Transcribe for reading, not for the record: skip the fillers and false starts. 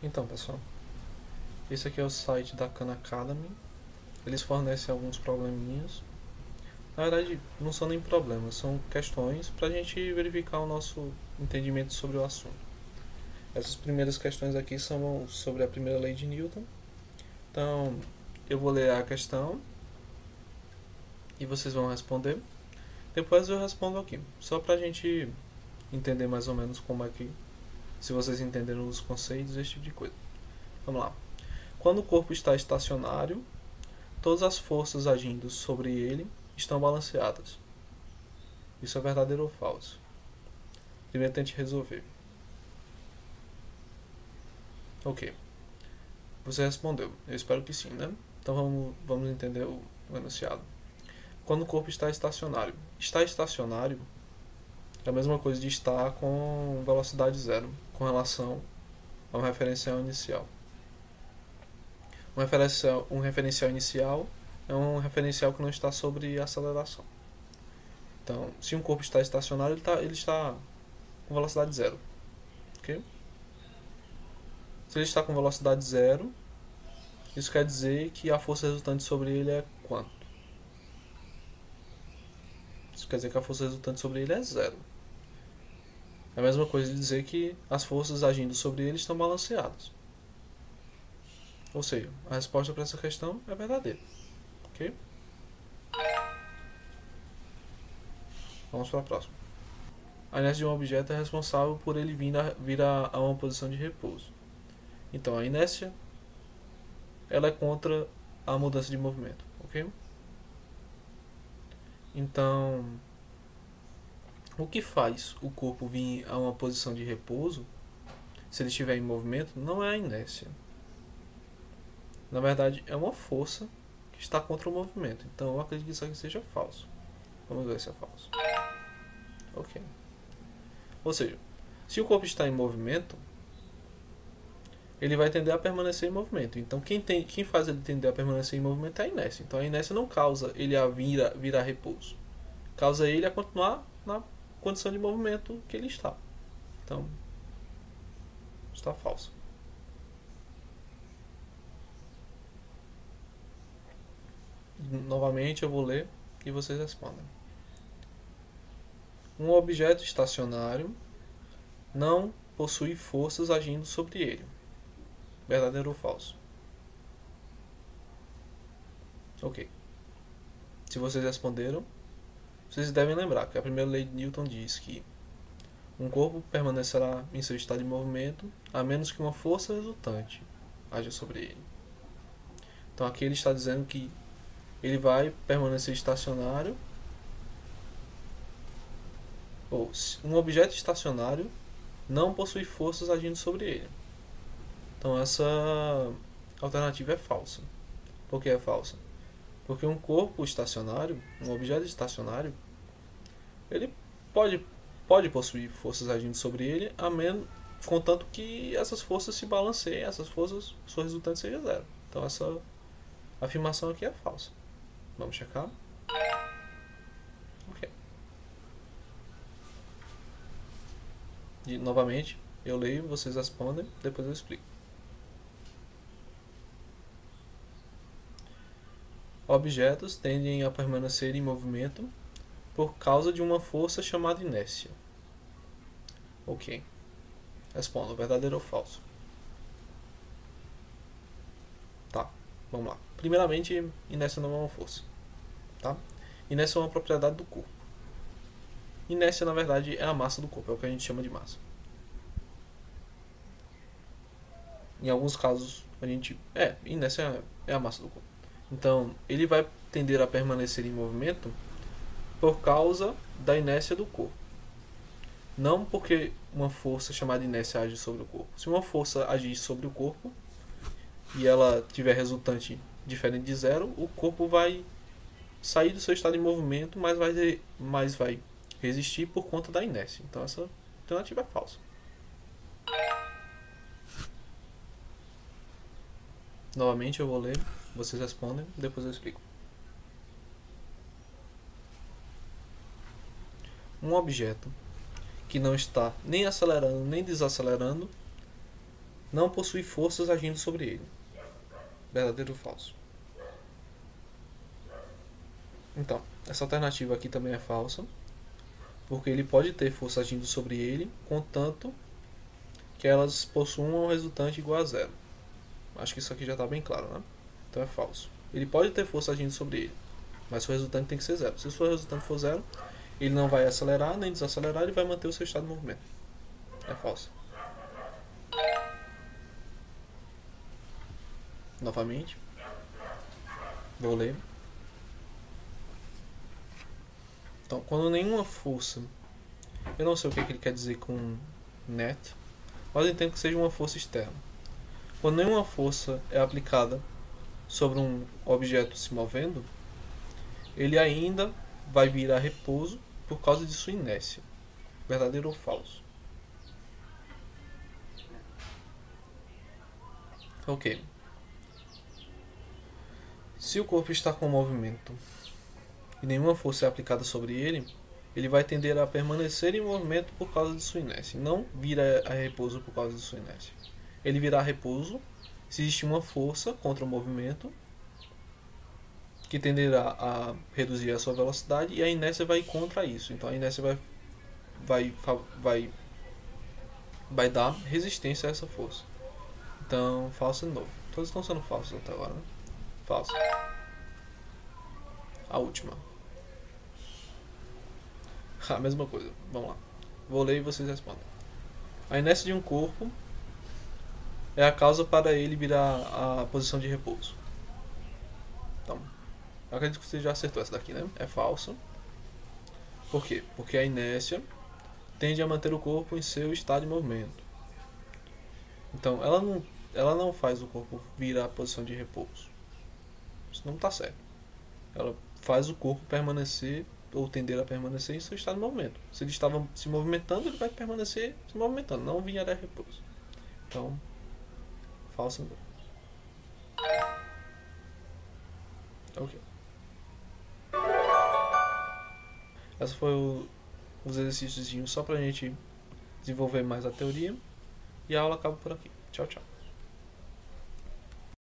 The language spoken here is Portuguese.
Então, pessoal, esse aqui é o site da Khan Academy. Eles fornecem alguns probleminhas. Na verdade, não são nem problemas, são questões para a gente verificar o nosso entendimento sobre o assunto. Essas primeiras questões aqui são sobre a primeira lei de Newton. Então, eu vou ler a questão e vocês vão responder. Depois eu respondo aqui, só para a gente entender mais ou menos como é que, se vocês entenderam os conceitos, esse tipo de coisa. Vamos lá. Quando o corpo está estacionário, todas as forças agindo sobre ele estão balanceadas. Isso é verdadeiro ou falso? Primeiro tente resolver. Ok. Você respondeu. Eu espero que sim, né? Então vamos entender o enunciado. Quando o corpo está estacionário. Está estacionário é a mesma coisa de estar com velocidade zero, com relação a um referencial inicial. Um referencial inicial é um referencial que não está sobre aceleração. Então, se um corpo está estacionário, ele está com velocidade zero. Okay? Se ele está com velocidade zero, isso quer dizer que a força resultante sobre ele é quanto? Isso quer dizer que a força resultante sobre ele é zero. É a mesma coisa de dizer que as forças agindo sobre ele estão balanceadas. Ou seja, a resposta para essa questão é verdadeira. Ok? Vamos para a próxima. A inércia de um objeto é responsável por ele vir a uma posição de repouso. Então, a inércia ela é contra a mudança de movimento. Ok? Então, o que faz o corpo vir a uma posição de repouso, se ele estiver em movimento, não é a inércia. Na verdade, é uma força que está contra o movimento. Então, eu acredito que isso aqui seja falso. Vamos ver se é falso. Ok. Ou seja, se o corpo está em movimento, ele vai tender a permanecer em movimento. Então, quem faz ele tender a permanecer em movimento é a inércia. Então, a inércia não causa ele a vir a repouso. Causa ele a continuar na condição de movimento que ele está. Então, está falso. Novamente eu vou ler e vocês respondem. Um objeto estacionário não possui forças agindo sobre ele. Verdadeiro ou falso? Ok. Se vocês responderam, vocês devem lembrar que a primeira lei de Newton diz que um corpo permanecerá em seu estado de movimento a menos que uma força resultante haja sobre ele. Então aqui ele está dizendo que ele vai permanecer estacionário, ou um objeto estacionário não possui forças agindo sobre ele. Então essa alternativa é falsa. Por que é falsa? Porque um corpo estacionário, um objeto estacionário, ele pode possuir forças agindo sobre ele, a menos, contanto que essas forças se balanceiem, essas forças, sua resultante seja zero. Então essa afirmação aqui é falsa. Vamos checar? Ok. E novamente, eu leio, vocês respondem, depois eu explico. Objetos tendem a permanecer em movimento por causa de uma força chamada inércia. Ok. Respondo, verdadeiro ou falso? Tá, vamos lá. Primeiramente, inércia não é uma força. Tá? Inércia é uma propriedade do corpo. Inércia, na verdade, é a massa do corpo, é o que a gente chama de massa. Em alguns casos, inércia é a massa do corpo. Então, ele vai tender a permanecer em movimento por causa da inércia do corpo. Não porque uma força chamada inércia age sobre o corpo. Se uma força agir sobre o corpo e ela tiver resultante diferente de zero, o corpo vai sair do seu estado de movimento, mas vai resistir por conta da inércia. Então essa alternativa é falsa. Novamente eu vou ler, vocês respondem, depois eu explico. Um objeto que não está nem acelerando nem desacelerando não possui forças agindo sobre ele. Verdadeiro ou falso? Então, essa alternativa aqui também é falsa, porque ele pode ter força agindo sobre ele, contanto que elas possuam um resultante igual a zero. Acho que isso aqui já está bem claro, né? Então é falso. Ele pode ter força agindo sobre ele, mas o resultante tem que ser zero. Se o seu resultante for zero, ele não vai acelerar nem desacelerar, ele vai manter o seu estado de movimento. É falso. Novamente, vou ler. Então, quando nenhuma força, eu não sei o que ele quer dizer com net, mas eu entendo que seja uma força externa. Quando nenhuma força é aplicada sobre um objeto se movendo, ele ainda vai vir a repouso por causa de sua inércia. Verdadeiro ou falso? Ok. Se o corpo está com movimento e nenhuma força é aplicada sobre ele, ele vai tender a permanecer em movimento por causa de sua inércia, não vira a repouso por causa de sua inércia. Ele virá a repouso se existir uma força contra o movimento que tenderá a reduzir a sua velocidade, e a inércia vai contra isso. Então a inércia vai dar resistência a essa força. Então, falso de novo. Todos estão sendo falsos até agora, né? Falso. A última. A mesma coisa. Vamos lá. Vou ler e vocês respondem. A inércia de um corpo é a causa para ele virar a posição de repouso. Então, eu acredito que você já acertou essa daqui, né? É falso. Por quê? Porque a inércia tende a manter o corpo em seu estado de movimento. Então, ela não faz o corpo virar a posição de repouso. Isso não está certo. Ela faz o corpo permanecer ou tender a permanecer em seu estado de movimento. Se ele estava se movimentando, ele vai permanecer se movimentando, não vir a repouso. Então, falso. Ok. Esse foi os exercícios só pra gente desenvolver mais a teoria. E a aula acaba por aqui. Tchau, tchau.